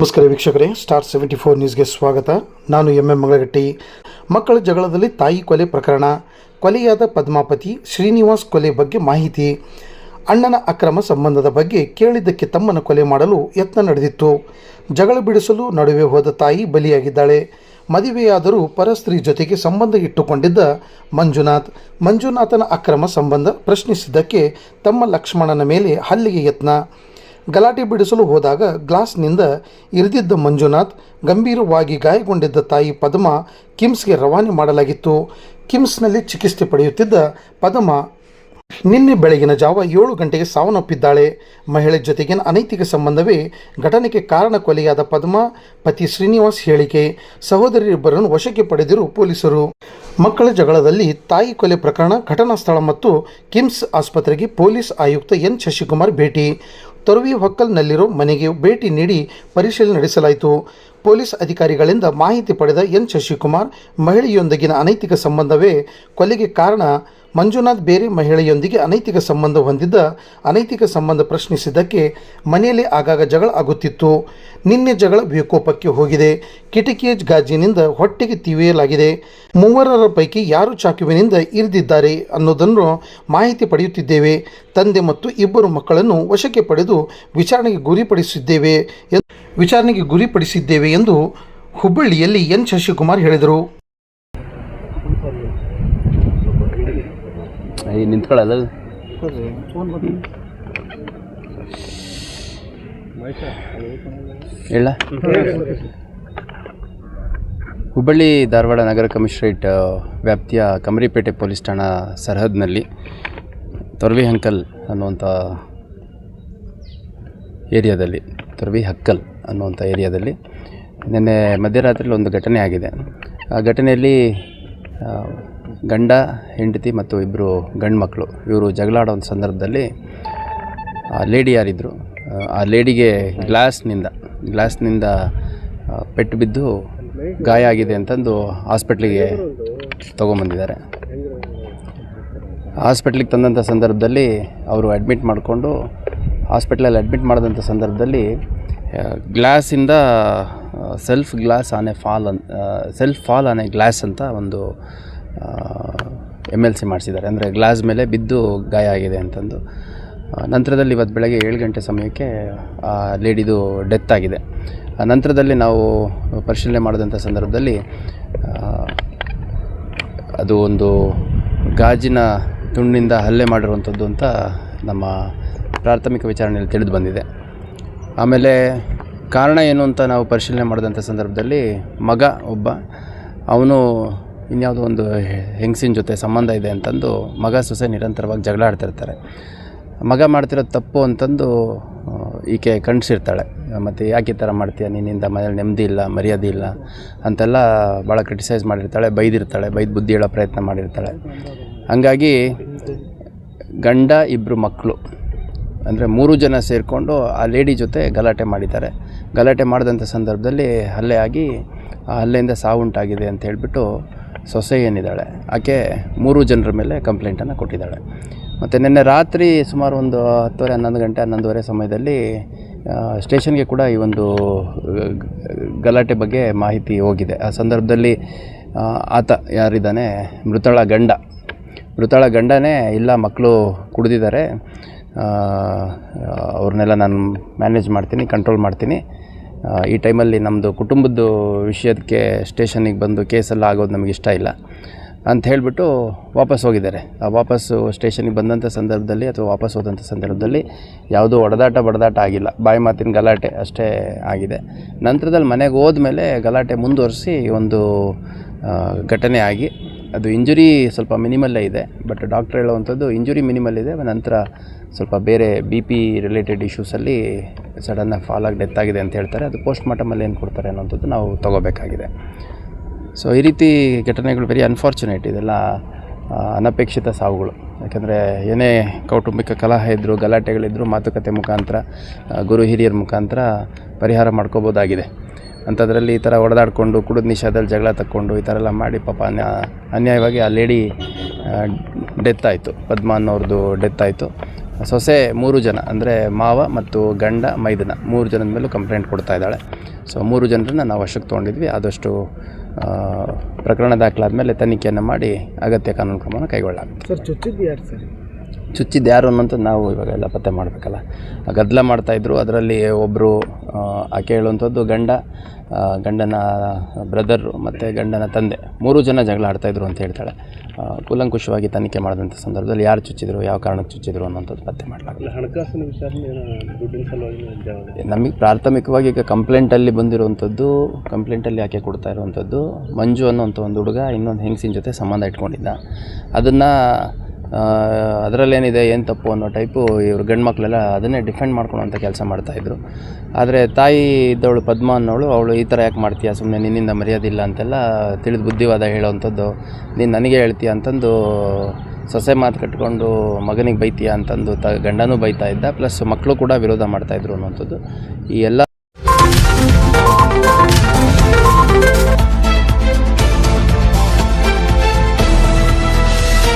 ನಮಸ್ಕಾರ ವೀಕ್ಷಕರೇ, ಸ್ಟಾರ್ 74 ನ್ಯೂಸ್ಗೆ ಸ್ವಾಗತ. ನಾನು ಎಂ ಮಂಗಳಗಟ್ಟಿ. ಮಕ್ಕಳ ಜಗಳದಲ್ಲಿ ತಾಯಿ ಕೊಲೆ ಪ್ರಕರಣ. ಕೊಲೆಯಾದ ಪದ್ಮಾಪತಿ ಶ್ರೀನಿವಾಸ್ ಕೊಲೆ ಬಗ್ಗೆ ಮಾಹಿತಿ. ಅಣ್ಣನ ಅಕ್ರಮ ಸಂಬಂಧದ ಬಗ್ಗೆ ಕೇಳಿದ್ದಕ್ಕೆ ತಮ್ಮನ ಕೊಲೆ ಮಾಡಲು ಯತ್ನ ನಡೆದಿತ್ತು. ಜಗಳ ಬಿಡಿಸಲು ನಡುವೆ ಹೋದ ತಾಯಿ ಬಲಿಯಾಗಿದ್ದಾಳೆ. ಮದುವೆಯಾದರೂ ಪರಸ್ತ್ರೀ ಜೊತೆಗೆ ಸಂಬಂಧ ಇಟ್ಟುಕೊಂಡಿದ್ದ ಮಂಜುನಾಥನ ಅಕ್ರಮ ಸಂಬಂಧ ಪ್ರಶ್ನಿಸಿದ್ದಕ್ಕೆ ತಮ್ಮ ಲಕ್ಷ್ಮಣನ ಮೇಲೆ ಹಲ್ಲೆಗೆ ಯತ್ನ. ಗಲಾಟೆ ಬಿಡಿಸಲು ಹೋದಾಗ ಗ್ಲಾಸ್ನಿಂದ ಇರಿದಿದ್ದ ಮಂಜುನಾಥ್, ಗಂಭೀರವಾಗಿ ಗಾಯಗೊಂಡಿದ್ದ ತಾಯಿ ಪದ್ಮಾ ಕಿಮ್ಸ್ಗೆ ರವಾನೆ ಮಾಡಲಾಗಿತ್ತು. ಕಿಮ್ಸ್ನಲ್ಲಿ ಚಿಕಿತ್ಸೆ ಪಡೆಯುತ್ತಿದ್ದ ಪದ್ಮಾ ನಿನ್ನೆ ಬೆಳಗಿನ ಜಾವ 7 ಗಂಟೆಗೆ ಸಾವನ್ನಪ್ಪಿದ್ದಾಳೆ. ಮಹಿಳೆ ಜೊತೆಗಿನ ಅನೈತಿಕ ಸಂಬಂಧವೇ ಘಟನೆಗೆ ಕಾರಣ. ಕೊಲೆಯಾದ ಪದ್ಮಾ ಪತಿ ಶ್ರೀನಿವಾಸ್ ಹೇಳಿಕೆ. ಸಹೋದರಿಯೊಬ್ಬರನ್ನು ವಶಕ್ಕೆ ಪಡೆದಿರುವ ಪೊಲೀಸರು. ಮಕ್ಕಳ ಜಗಳದಲ್ಲಿ ತಾಯಿ ಕೊಲೆ ಪ್ರಕರಣ. ಘಟನಾ ಸ್ಥಳ ಮತ್ತು ಕಿಮ್ಸ್ ಆಸ್ಪತ್ರೆಗೆ ಪೊಲೀಸ್ ಆಯುಕ್ತ ಎನ್ ಶಶಿಕುಮಾರ್ ಭೇಟಿ. ತೊರವಿ ಹೊಕ್ಕಲ್ನಲ್ಲಿರೋ ಮನೆಗೆ ಭೇಟಿ ನೀಡಿ ಪರಿಶೀಲನೆ ನಡೆಸಲಾಯಿತು. ಪೊಲೀಸ್ ಅಧಿಕಾರಿಗಳಿಂದ ಮಾಹಿತಿ ಪಡೆದ ಎನ್ ಶಶಿಕುಮಾರ್, ಮಹಿಳೆಯೊಂದಿಗಿನ ಅನೈತಿಕ ಸಂಬಂಧವೇ ಕೊಲೆಗೆ ಕಾರಣ. ಮಂಜುನಾಥ್ ಬೇರೆ ಮಹಿಳೆಯೊಂದಿಗೆ ಅನೈತಿಕ ಸಂಬಂಧ ಹೊಂದಿದ್ದ. ಅನೈತಿಕ ಸಂಬಂಧ ಪ್ರಶ್ನಿಸಿದ್ದಕ್ಕೆ ಮನೆಯಲ್ಲಿ ಆಗಾಗ ಜಗಳ ಆಗುತ್ತಿತ್ತು. ನಿನ್ನೆ ಜಗಳ ವಿಕೋಪಕ್ಕೆ ಹೋಗಿದೆ. ಕಿಟಕಿಯ ಗಾಜಿನಿಂದ ಹೊಟ್ಟೆಗೆ ತಿವಿಯಲಾಗಿದೆ. ಮೂವರರ ಪೈಕಿ ಯಾರು ಚಾಕುವಿನಿಂದ ಇರಿದಿದ್ದಾರೆ ಅನ್ನೋದನ್ನು ಮಾಹಿತಿ ಪಡೆಯುತ್ತಿದ್ದೇವೆ. ತಂದೆ ಮತ್ತು ಇಬ್ಬರು ಮಕ್ಕಳನ್ನು ವಶಕ್ಕೆ ಪಡೆದು ವಿಚಾರಣೆಗೆ ಗುರಿಪಡಿಸಿದ್ದೇವೆ ಎಂದು ಹುಬ್ಬಳ್ಳಿಯಲ್ಲಿ ಎನ್ ಶಶಿಕುಮಾರ್ ಹೇಳಿದರು. ನಿಂತ್ಕೊಳ್ಳಲ್ಲ ಹೇಳ. ಹುಬ್ಬಳ್ಳಿ ಧಾರವಾಡ ನಗರ ಕಮಿಷನರೇಟ್ ವ್ಯಾಪ್ತಿಯ ಕಮರಿಪೇಟೆ ಪೊಲೀಸ್ ಠಾಣಾ ಸರಹದ್ನಲ್ಲಿ ತೊರವಿ ಹಕ್ಕಲ್ ಅನ್ನುವಂಥ ಏರಿಯಾದಲ್ಲಿ ನಿನ್ನೆ ಮಧ್ಯರಾತ್ರಿ ಒಂದು ಘಟನೆ ಆಗಿದೆ. ಆ ಘಟನೆಯಲ್ಲಿ ಗಂಡ ಹೆಂಡತಿ ಮತ್ತು ಇಬ್ಬರು ಗಂಡು ಮಕ್ಕಳು ಇವರು ಜಗಳಾಡೋ ಒಂದು ಸಂದರ್ಭದಲ್ಲಿ ಆ ಲೇಡಿ ಯಾರಿದ್ರು, ಆ ಲೇಡಿಗೆ ಗ್ಲಾಸ್ನಿಂದ ಪೆಟ್ಟು ಬಿದ್ದು ಗಾಯ ಆಗಿದೆ ಅಂತಂದು ಹಾಸ್ಪಿಟ್ಲಿಗೆ ತೊಗೊಂಬಂದಿದ್ದಾರೆ. ಹಾಸ್ಪಿಟ್ಲಿಗೆ ತಂದಂಥ ಸಂದರ್ಭದಲ್ಲಿ ಅವರು ಅಡ್ಮಿಟ್ ಮಾಡಿಕೊಂಡು ಹಾಸ್ಪಿಟ್ಲಲ್ಲಿ ಅಡ್ಮಿಟ್ ಮಾಡಿದಂಥ ಸಂದರ್ಭದಲ್ಲಿ ಗ್ಲಾಸಿಂದ self fall on a glass ಅಂತ ಒಂದು MLC ಮಾಡಿಸಿದ್ದಾರೆ. ಅಂದರೆ ಗ್ಲಾಸ್ ಮೇಲೆ ಬಿದ್ದು ಗಾಯ ಆಗಿದೆ ಅಂತಂದು. ನಂತರದಲ್ಲಿ ಇವತ್ತು ಬೆಳಗ್ಗೆ 7 ಗಂಟೆ ಸಮಯಕ್ಕೆ ಆ ಲೇಡಿದು ಡೆತ್ ಆಗಿದೆ. ನಂತರದಲ್ಲಿ ನಾವು ಪರಿಶೀಲನೆ ಮಾಡಿದಂಥ ಸಂದರ್ಭದಲ್ಲಿ ಅದು ಒಂದು ಗಾಜಿನ ತುಂಡಿನಿಂದ ಹಲ್ಲೆ ಮಾಡಿರುವಂಥದ್ದು ಅಂತ ನಮ್ಮ ಪ್ರಾಥಮಿಕ ವಿಚಾರಣೆಯಲ್ಲಿ ತಿಳಿದು ಬಂದಿದೆ. ಆಮೇಲೆ ಕಾರಣ ಏನು ಅಂತ ನಾವು ಪರಿಶೀಲನೆ ಮಾಡಿದಂಥ ಸಂದರ್ಭದಲ್ಲಿ ಮಗ ಒಬ್ಬ, ಅವನು ಇನ್ಯಾವುದೋ ಒಂದು ಹೆಂಗಸಿನ ಜೊತೆ ಸಂಬಂಧ ಇದೆ ಅಂತಂದು ಮಗ ಸೊಸೆ ನಿರಂತರವಾಗಿ ಜಗಳ ಆಡ್ತಿರ್ತಾರೆ. ಮಗ ಮಾಡ್ತಿರೋದು ತಪ್ಪು ಅಂತಂದು ಈಕೆ ಖಂಡಿಸಿರ್ತಾಳೆ. ಮತ್ತು ಯಾಕೆ ಈ ಥರ ಮಾಡ್ತೀಯ, ನಿನ್ನಿಂದ ಮನೇಲಿ ನೆಮ್ಮದಿ ಇಲ್ಲ, ಮರ್ಯಾದೆ ಇಲ್ಲ ಅಂತೆಲ್ಲ ಭಾಳ ಕ್ರಿಟಿಸೈಸ್ ಮಾಡಿರ್ತಾಳೆ, ಬೈದು ಬುದ್ಧಿ ಹೇಳೋ ಪ್ರಯತ್ನ ಮಾಡಿರ್ತಾಳೆ. ಹಾಗಾಗಿ ಗಂಡ ಇಬ್ಬರು ಮಕ್ಕಳು ಅಂದರೆ 3 ಜನ ಸೇರಿಕೊಂಡು ಆ ಲೇಡಿ ಜೊತೆ ಗಲಾಟೆ ಮಾಡಿದ್ದಾರೆ. ಗಲಾಟೆ ಮಾಡಿದಂಥ ಸಂದರ್ಭದಲ್ಲಿ ಹಲ್ಲೆ ಆಗಿ ಆ ಹಲ್ಲೆಯಿಂದ ಸಾವುಂಟಾಗಿದೆ ಅಂತ ಹೇಳಿಬಿಟ್ಟು ಸೊಸೆ ಏನಿದ್ದಾಳೆ ಆಕೆ 3 ಜನರ ಮೇಲೆ ಕಂಪ್ಲೇಂಟನ್ನು ಕೊಟ್ಟಿದ್ದಾಳೆ. ಮತ್ತು ನಿನ್ನೆ ರಾತ್ರಿ ಸುಮಾರು ಒಂದು 11:30 ಸಮಯದಲ್ಲಿ ಸ್ಟೇಷನ್ಗೆ ಕೂಡ ಈ ಒಂದು ಗಲಾಟೆ ಬಗ್ಗೆ ಮಾಹಿತಿ ಹೋಗಿದೆ. ಆ ಸಂದರ್ಭದಲ್ಲಿ ಆತ ಯಾರಿದ್ದಾನೆ, ಮೃತಳ ಗಂಡನೇ ಇಲ್ಲ, ಮಕ್ಕಳು ಕುಡಿದಿದ್ದಾರೆ, ಅವ್ರನ್ನೆಲ್ಲ ನಾನು ಮ್ಯಾನೇಜ್ ಮಾಡ್ತೀನಿ, ಕಂಟ್ರೋಲ್ ಮಾಡ್ತೀನಿ, ಈ ಟೈಮಲ್ಲಿ ನಮ್ಮದು ಕುಟುಂಬದ ವಿಷಯಕ್ಕೆ ಸ್ಟೇಷನಿಗೆ ಬಂದು ಕೇಸೆಲ್ಲ ಆಗೋದು ನಮಗೆ ಇಷ್ಟ ಇಲ್ಲ ಅಂತ ಹೇಳಿಬಿಟ್ಟು ವಾಪಸ್ ಹೋಗಿದ್ದಾರೆ. ಆ ವಾಪಸ್ಸು ಸ್ಟೇಷನಿಗೆ ಬಂದಂಥ ಸಂದರ್ಭದಲ್ಲಿ ಅಥವಾ ವಾಪಸ್ ಹೋದಂಥ ಸಂದರ್ಭದಲ್ಲಿ ಯಾವುದೂ ಬಡದಾಟ ಆಗಿಲ್ಲ, ಬಾಯಿ ಮಾತಿನ ಗಲಾಟೆ ಅಷ್ಟೇ ಆಗಿದೆ. ನಂತರದಲ್ಲಿ ಮನೆಗೆ ಹೋದ್ಮೇಲೆ ಗಲಾಟೆ ಮುಂದುವರಿಸಿ ಒಂದು ಘಟನೆ ಆಗಿ ಅದು ಇಂಜುರಿ ಸ್ವಲ್ಪ ಮಿನಿಮಲ್ಲೇ ಇದೆ. ಬಟ್ ಡಾಕ್ಟ್ರ್ ಹೇಳುವಂಥದ್ದು ಇಂಜುರಿ ಮಿನಿಮಲ್ ಇದೆ, ನಂತರ ಸ್ವಲ್ಪ ಬೇರೆ BP ರಿಲೇಟೆಡ್ ಇಶ್ಯೂಸಲ್ಲಿ ಸಡನ್ನಾಗಿ ಫಾಲ್ ಆಗಿ ಡೆತ್ ಆಗಿದೆ ಅಂತ ಹೇಳ್ತಾರೆ. ಅದು ಪೋಸ್ಟ್ ಮಾರ್ಟಮಲ್ಲಿ ಏನು ಕೊಡ್ತಾರೆ ಅನ್ನೋಂಥದ್ದು ನಾವು ತೊಗೋಬೇಕಾಗಿದೆ. ಸೊ ಈ ರೀತಿ ಘಟನೆಗಳು ವೆರಿ ಅನ್ಫಾರ್ಚುನೇಟ್. ಇದೆಲ್ಲ ಅನಪೇಕ್ಷಿತ ಸಾವುಗಳು. ಯಾಕಂದರೆ ಏನೇ ಕೌಟುಂಬಿಕ ಕಲಹ ಇದ್ದರೂ, ಗಲಾಟೆಗಳಿದ್ದರೂ ಮಾತುಕತೆ ಮುಖಾಂತರ, ಗುರು ಹಿರಿಯರ ಮುಖಾಂತರ ಪರಿಹಾರ ಮಾಡ್ಕೋಬೋದಾಗಿದೆ. ಅಂಥದ್ರಲ್ಲಿ ಈ ಥರ ಹೊಡೆದಾಡಿಕೊಂಡು ಕುಡಿದ ನಿಷಾದಲ್ಲಿ ಜಗಳ ತಕ್ಕೊಂಡು ಈ ಥರ ಎಲ್ಲ ಮಾಡಿ ಪಾಪ ಅನ್ಯಾಯವಾಗಿ ಆ ಲೇಡಿ ಡೆತ್ ಆಯಿತು. ಪದ್ಮ ಅನ್ನೋರ್ದು ಡೆತ್ ಆಯಿತು. ಸೊಸೆ 3 ಜನ ಅಂದರೆ ಮಾವ ಮತ್ತು ಗಂಡ ಮೈದನ 3 ಜನದ ಮೇಲೂ ಕಂಪ್ಲೇಂಟ್ ಕೊಡ್ತಾ ಇದ್ದಾಳೆ. ಸೊ 3 ಜನರನ್ನ ನಾವು ವಶಕ್ಕೆ ತೊಗೊಂಡಿದ್ವಿ. ಆದಷ್ಟು ಪ್ರಕರಣ ದಾಖಲಾದ ತನಿಖೆಯನ್ನು ಮಾಡಿ ಅಗತ್ಯ ಕಾನೂನು ಕ್ರಮವನ್ನು ಕೈಗೊಳ್ಳಲಾಗುತ್ತೆ. ಸರ್ ಚುಚ್ಚಿದ್ದು ಯಾರು ಸರ್? ಚುಚ್ಚಿದ್ದು ಯಾರು ಅನ್ನೋಂಥದ್ದು ನಾವು ಇವಾಗೆಲ್ಲ ಪತ್ತೆ ಮಾಡಬೇಕಲ್ಲ. ಗದ್ದಲ ಮಾಡ್ತಾಯಿದ್ರು. ಅದರಲ್ಲಿ ಒಬ್ಬರು ಆಕೆ ಹೇಳುವಂಥದ್ದು ಗಂಡನ ಬ್ರದರು ಮತ್ತು ಗಂಡನ ತಂದೆ 3 ಜನ ಜಗಳ ಆಡ್ತಾಯಿದ್ರು ಅಂತ ಹೇಳ್ತಾಳೆ. ಕೂಲಂಕುಷವಾಗಿ ತನಿಖೆ ಮಾಡಿದಂಥ ಸಂದರ್ಭದಲ್ಲಿ ಯಾರು ಚುಚ್ಚಿದ್ರು, ಯಾವ ಕಾರಣಕ್ಕೆ ಚುಚ್ಚಿದ್ರು ಅನ್ನೋಂಥದ್ದು ಪತ್ತೆ ಮಾಡಲಾಗಲ್ಲ. ಹಣಕಾಸಿನ ವಿಚಾರಣೆ ದುಡ್ಡಿನ ಸಲುವಾಗಿ ನಮಗೆ ಪ್ರಾಥಮಿಕವಾಗಿ ಈಗ ಕಂಪ್ಲೇಂಟಲ್ಲಿ ಬಂದಿರುವಂಥದ್ದು, ಕಂಪ್ಲೇಂಟಲ್ಲಿ ಆಕೆ ಕೊಡ್ತಾ ಇರುವಂಥದ್ದು ಮಂಜು ಅನ್ನೋಂಥ ಒಂದು ಹುಡುಗ ಇನ್ನೊಂದು ಹೆಂಗಸಿನ ಜೊತೆ ಸಂಬಂಧ ಇಟ್ಕೊಂಡಿದ್ದ. ಅದನ್ನು ಅದರಲ್ಲೇನಿದೆ ಏನು ತಪ್ಪು ಅನ್ನೋ ಟೈಪು ಇವರು ಗಂಡು ಮಕ್ಕಳೆಲ್ಲ ಅದನ್ನೇ ಡಿಫೆಂಡ್ ಮಾಡ್ಕೊಳೋಂಥ ಕೆಲಸ ಮಾಡ್ತಾಯಿದ್ರು. ಆದರೆ ತಾಯಿ ಇದ್ದವಳು ಪದ್ಮ ಅನ್ನೋಳು, ಅವಳು ಈ ಥರ ಯಾಕೆ ಮಾಡ್ತೀಯ, ಸುಮ್ಮನೆ ನಿನ್ನಿಂದ ಮರ್ಯಾದಿಲ್ಲ ಅಂತೆಲ್ಲ ತಿಳಿದು ಬುದ್ಧಿವಾದ ಹೇಳೋವಂಥದ್ದು. ನೀನು ನನಗೆ ಹೇಳ್ತೀಯ ಅಂತಂದು ಸೊಸೆ ಮಾತು ಕಟ್ಕೊಂಡು ಮಗನಿಗೆ ಬೈತೀಯ ಅಂತಂದು ಗಂಡನೂ ಬೈತಾ ಇದ್ದ, ಪ್ಲಸ್ ಮಕ್ಕಳು ಕೂಡ ವಿರೋಧ ಮಾಡ್ತಾಯಿದ್ರು ಅನ್ನೋವಂಥದ್ದು. ಈ ಎಲ್ಲ